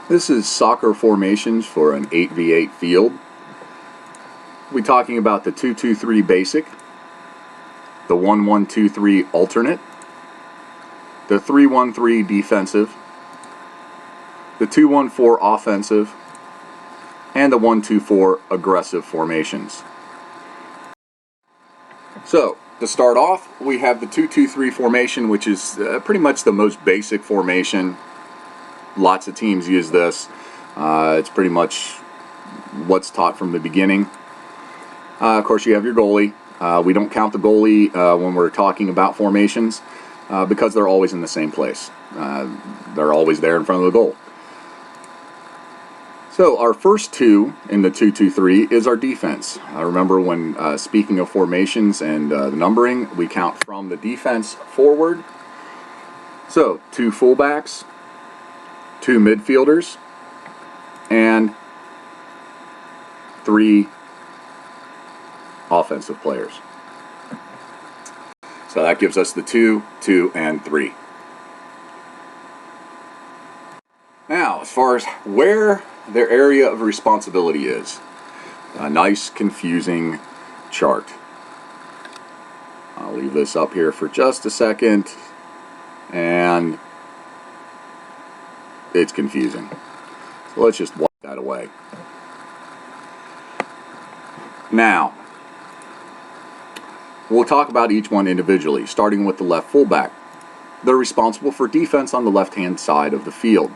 This is soccer formations for an 8v8 field. We're talking about the 2-2-3 basic, the 1-1-2-3 alternate, the 3-1-3 defensive, the 2-1-4 offensive, and the 1-2-4 aggressive formations. So, to start off, we have the 2-2-3 formation, which is pretty much the most basic formation. Lots of teams use this. It's pretty much what's taught from the beginning. Of course, you have your goalie. We don't count the goalie when we're talking about formations because they're always in the same place. They're always there in front of the goal. So our first two in the 2-2-3 is our defense. Remember, when speaking of formations and the numbering, we count from the defense forward. So 2 fullbacks, 2 midfielders, and 3 offensive players. So that gives us the 2, 2, and 3. Now, as far as where their area of responsibility is, a nice confusing chart. I'll leave this up here for just a second, and it's confusing. So let's just wipe that away. Now, we'll talk about each one individually, starting with the left fullback. They're responsible for defense on the left-hand side of the field.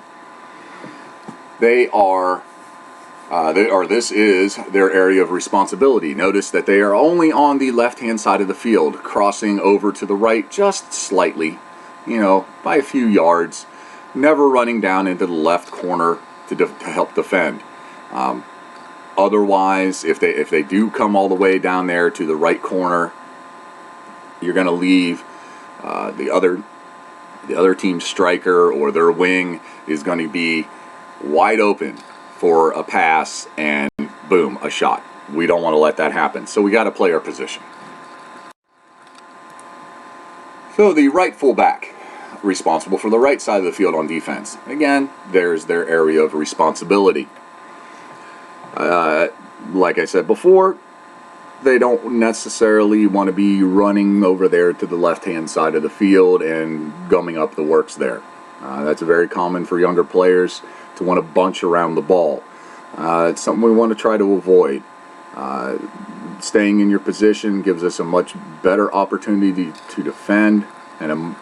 This is their area of responsibility. Notice that they are only on the left-hand side of the field, crossing over to the right just slightly, by a few yards, never running down into the left corner to help defend. Otherwise, if they do come all the way down there to the right corner, you're going to leave the other team's striker or their wing is going to be wide open for a pass, and boom, a shot. We don't want to let that happen, so we got to play our position. So the right fullback, responsible for the right side of the field on defense. Again, there's their area of responsibility. Like I said before, they don't necessarily want to be running over there to the left-hand side of the field and gumming up the works there. That's very common for younger players to want to bunch around the ball. It's something we want to try to avoid. Staying in your position gives us a much better opportunity to defend and a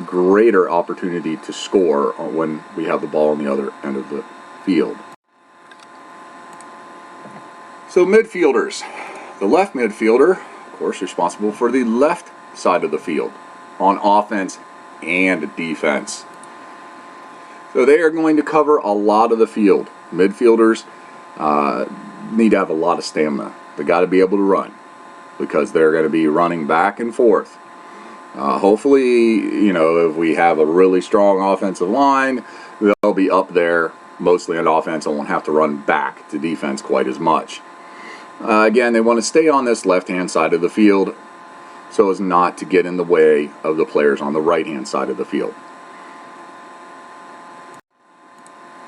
greater opportunity to score when we have the ball on the other end of the field. So midfielders. The left midfielder, of course, responsible for the left side of the field on offense and defense. So they are going to cover a lot of the field. Midfielders need to have a lot of stamina. They got to be able to run because they're going to be running back and forth. Hopefully, if we have a really strong offensive line, they'll be up there mostly on offense and won't have to run back to defense quite as much. Again, they want to stay on this left-hand side of the field so as not to get in the way of the players on the right-hand side of the field.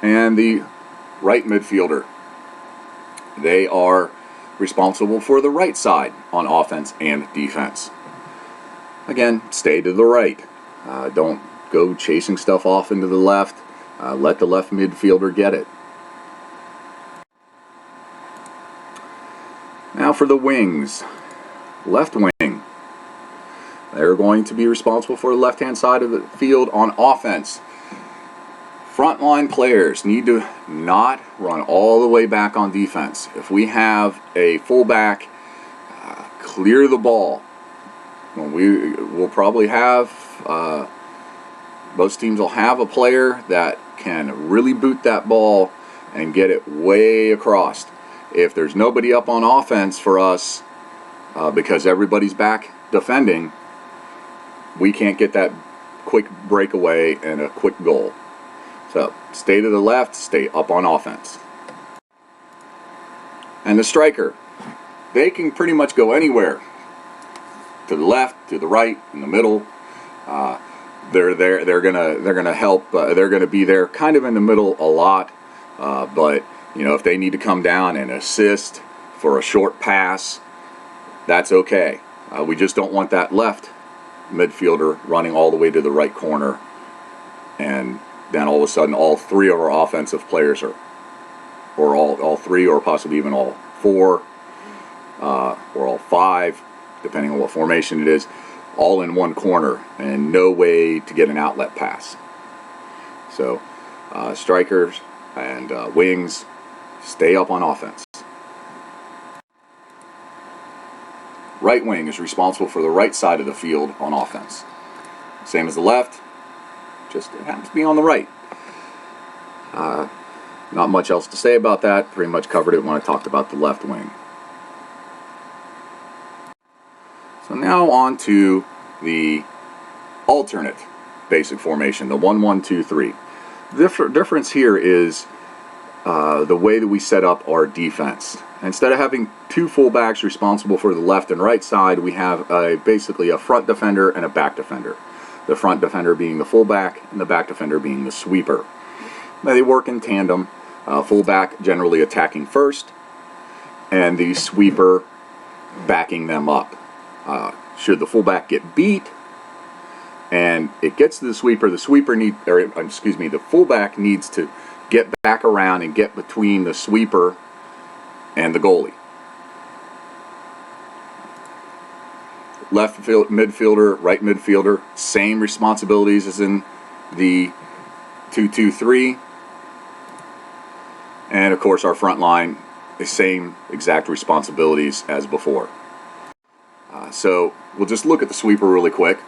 And the right midfielder, they are responsible for the right side on offense and defense. Again, stay to the right. Don't go chasing stuff off into the left. Let the left midfielder get it. Now for the wings. Left wing. They're going to be responsible for the left-hand side of the field on offense. Frontline players need to not run all the way back on defense. If we have a fullback clear the ball, we'll probably have, most teams will have a player that can really boot that ball and get it way across. If there's nobody up on offense for us, because everybody's back defending, we can't get that quick breakaway and a quick goal. So stay to the left, stay up on offense. And the striker, they can pretty much go anywhere. To the left, to the right, in the middle. They're gonna help. They're gonna be there, kind of in the middle a lot. But you know, if they need to come down and assist for a short pass, that's okay. We just don't want that left midfielder running all the way to the right corner, and then all of a sudden all three of our offensive players are, or all three, or possibly even all four, or all five, depending on what formation it is, all in one corner and no way to get an outlet pass. So strikers and wings, stay up on offense. Right wing is responsible for the right side of the field on offense. Same as the left, just it happens to be on the right. Not much else to say about that. Pretty much covered it when I talked about the left wing. So now on to the alternate basic formation, the 1-1-2-3. The difference here is the way that we set up our defense. Instead of having two fullbacks responsible for the left and right side, we have basically a front defender and a back defender. The front defender being the fullback and the back defender being the sweeper. Now they work in tandem. Fullback generally attacking first, and the sweeper backing them up. Should the fullback get beat and it gets to the sweeper the fullback needs to get back around and get between the sweeper and the goalie. Left midfielder, right midfielder, same responsibilities as in the 2-2-3. And of course our front line, the same exact responsibilities as before. So we'll just look at the sweeper really quick.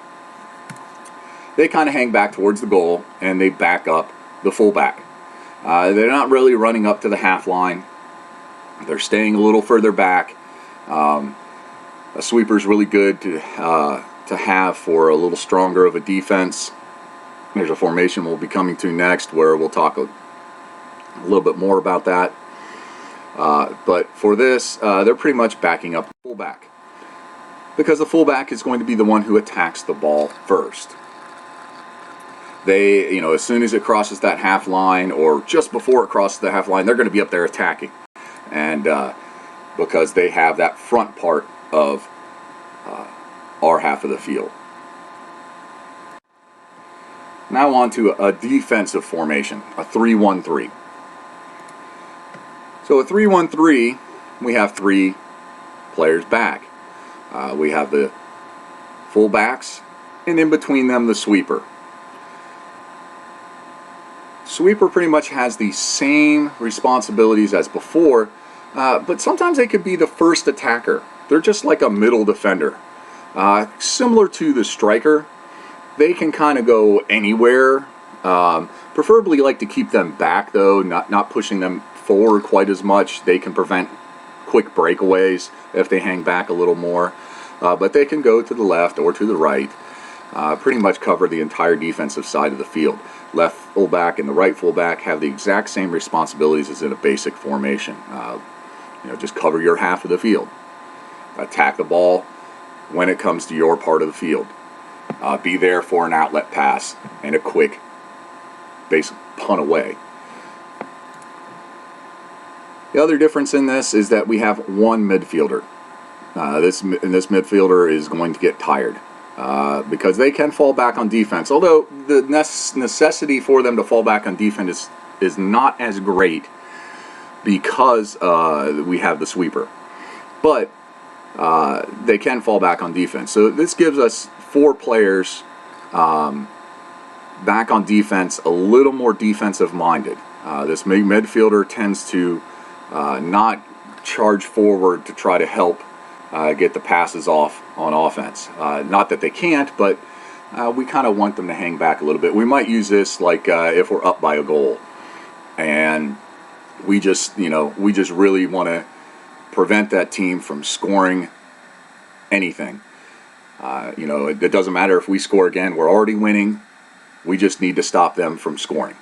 They kind of hang back towards the goal and they back up the fullback. They're not really running up to the half line. They're staying a little further back. A sweeper is really good to have for a little stronger of a defense. There's a formation we'll be coming to next where we'll talk a little bit more about that. But for this, they're pretty much backing up the fullback, because the fullback is going to be the one who attacks the ball first. They, as soon as it crosses that half line, or just before it crosses the half line, they're going to be up there attacking. And because they have that front part of our half of the field. Now on to a defensive formation, a 3-1-3. So a 3-1-3, we have three players back. We have the fullbacks, and in between them the sweeper. Sweeper pretty much has the same responsibilities as before, but sometimes they could be the first attacker. They're just like a middle defender. Similar to the striker, they can kind of go anywhere. Preferably like to keep them back though, not pushing them forward quite as much. They can prevent quick breakaways if they hang back a little more. But they can go to the left or to the right. Pretty much cover the entire defensive side of the field. Left fullback and the right fullback have the exact same responsibilities as in a basic formation. Just cover your half of the field. Attack the ball when it comes to your part of the field. Be there for an outlet pass and a quick basic punt away. The other difference in this is that we have one midfielder. This midfielder is going to get tired because they can fall back on defense. Although the necessity for them to fall back on defense is not as great because we have the sweeper. But they can fall back on defense. So this gives us four players back on defense, a little more defensive minded. This midfielder tends to not charge forward to try to help get the passes off on offense. Not that they can't, but we kind of want them to hang back a little bit. We might use this like if we're up by a goal and we just really want to prevent that team from scoring anything. It doesn't matter if we score again. We're already winning. We just need to stop them from scoring.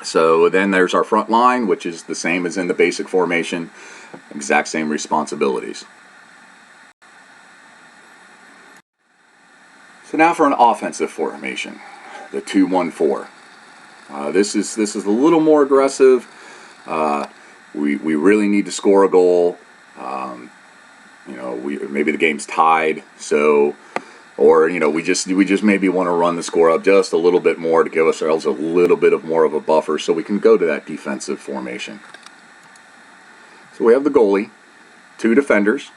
So then there's our front line, which is the same as in the basic formation. Exact same responsibilities. So now for an offensive formation, the 2-1-4. This is a little more aggressive. We really need to score a goal. Maybe the game's tied, so, or we just maybe want to run the score up just a little bit more to give ourselves a little bit of more of a buffer, so we can go to that defensive formation. So we have the goalie, 2 defenders,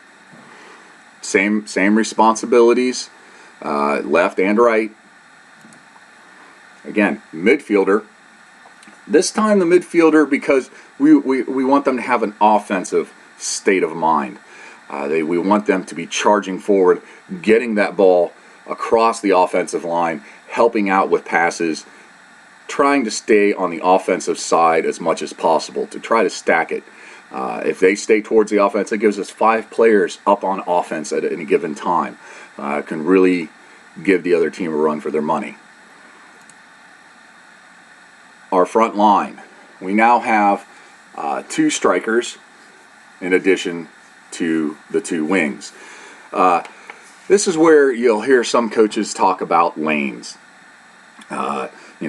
same responsibilities, left and right. Again, midfielder. This time the midfielder, because we want them to have an offensive state of mind. We want them to be charging forward, getting that ball across the offensive line, helping out with passes, trying to stay on the offensive side as much as possible to try to stack it. If they stay towards the offense, it gives us 5 players up on offense at any given time. Can really give the other team a run for their money. Our front line. We now have 2 strikers in addition to the 2 wings. This is where you'll hear some coaches talk about lanes.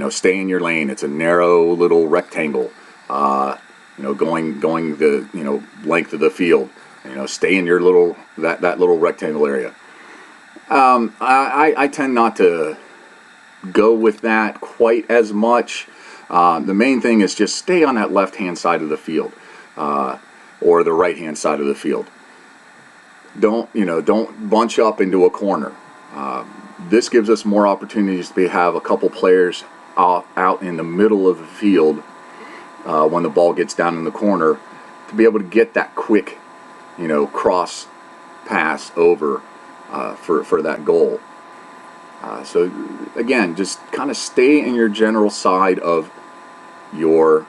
Stay in your lane. It's a narrow little rectangle. Going the length of the field. Stay in your that little rectangle area. I tend not to go with that quite as much. The main thing is just stay on that left-hand side of the field, or the right-hand side of the field. Don't bunch up into a corner. This gives us more opportunities to have a couple players out in the middle of the field when the ball gets down in the corner, to be able to get that quick, cross pass over for that goal. So again, just kind of stay in your general side of your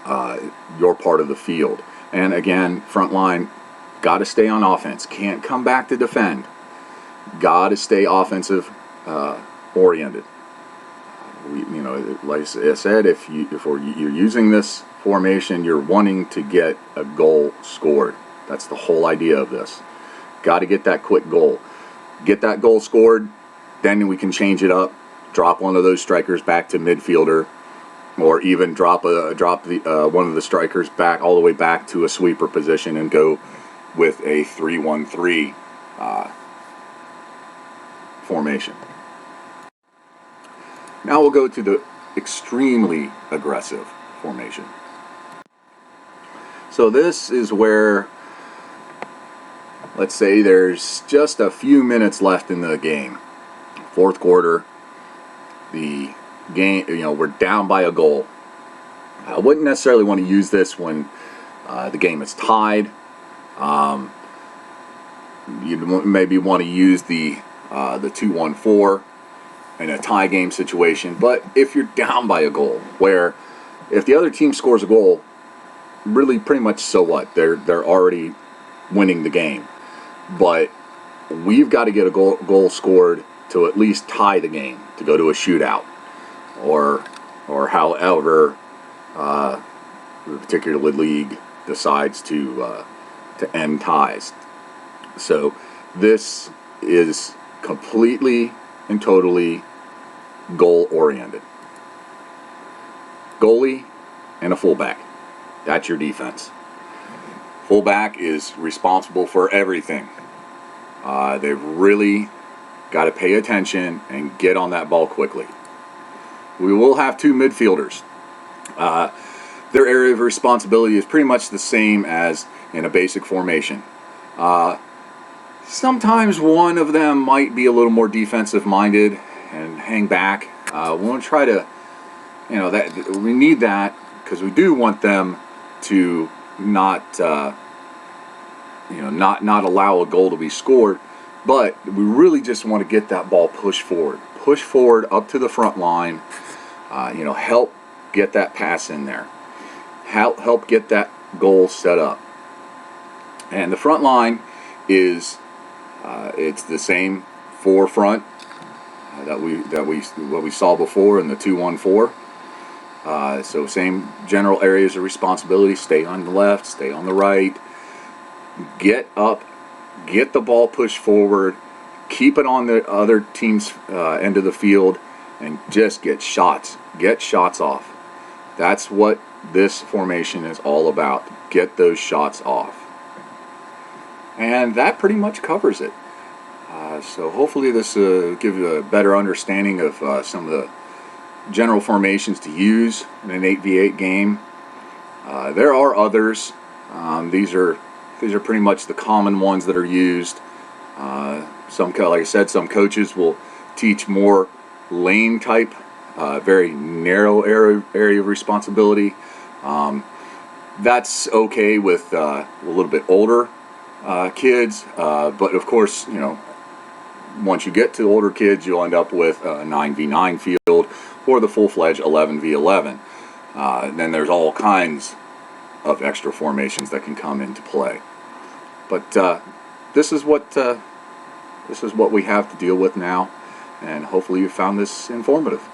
part of the field. And again, front line, got to stay on offense. Can't come back to defend. Got to stay offensive oriented. Like I said, if you're using this formation, you're wanting to get a goal scored. That's the whole idea of this. Got to get that quick goal. Get that goal scored, then we can change it up. Drop one of those strikers back to midfielder, or even drop one of the strikers back all the way back to a sweeper position and go with a 3-1-3 formation. Now we'll go to the extremely aggressive formation. So this is where, let's say there's just a few minutes left in the game. 4th quarter, the game, we're down by a goal. I wouldn't necessarily want to use this when the game is tied. You'd maybe want to use the 2-1-4 in a tie game situation. But if you're down by a goal, where if the other team scores a goal, really pretty much so what? They're already winning the game. But we've got to get a goal scored to at least tie the game, to go to a shootout, or however the particular league decides to end ties. So this is completely and totally goal oriented. Goalie and a fullback. That's your defense. Fullback is responsible for everything. They've really got to pay attention and get on that ball quickly. We will have 2 midfielders. Their area of responsibility is pretty much the same as in a basic formation. Sometimes one of them might be a little more defensive minded and hang back. We want to try to, that we need that, because we do want them to not allow a goal to be scored, but we really just want to get that ball pushed forward up to the front line. Help get that pass in there, help get that goal set up. And the front line is it's the same forefront that we saw before in the 2-1-4. So same general areas of responsibility. Stay on the left, stay on the right. Get up, get the ball pushed forward, keep it on the other team's end of the field, and just get shots off. That's what this formation is all about. Get those shots off. And that pretty much covers it. So hopefully this will give you a better understanding of some of the general formations to use in an 8v8 game. There are others. These are pretty much the common ones that are used. Like I said, some coaches will teach more lane type, very narrow area of responsibility. That's okay with a little bit older kids, but of course, once you get to older kids, you'll end up with a 9v9 field or the full-fledged 11v11. And then there's all kinds of extra formations that can come into play. But this is what we have to deal with now, and hopefully you found this informative.